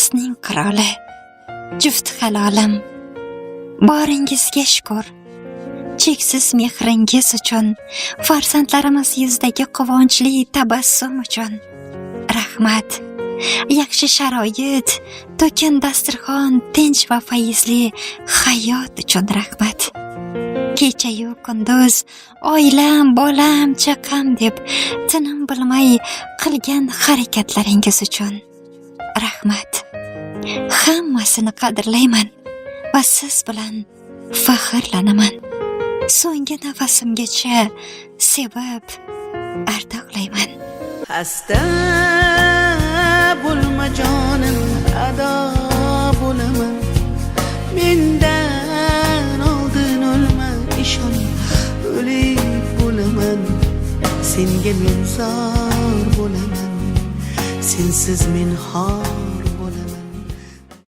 Ko'nglimizning qiroli, juft halolim, boringizga shukr. Cheksiz mehringiz uchun, farzandlarimiz yuzidagi quvonchli tabassum uchun rahmat. Yaxshi sharoit, to'kin dasturxon, tinch va fayzli hayot uchun rahmat. Kecha-yu kunduz oilam, bolam, chaqam deb tinim bilmay qilgan harakatlaringiz uchun rahmat. Hammasini qadrlayman va siz bilan faxrlanaman. So'nggi nafasimgacha sevib ardoqlayman. Xasta bo'lma jonim, ado bo'laman. Mendan oldin o'lma, ishon, o'lib bo'laman. Senga men zor bo'laman, sensiz men xor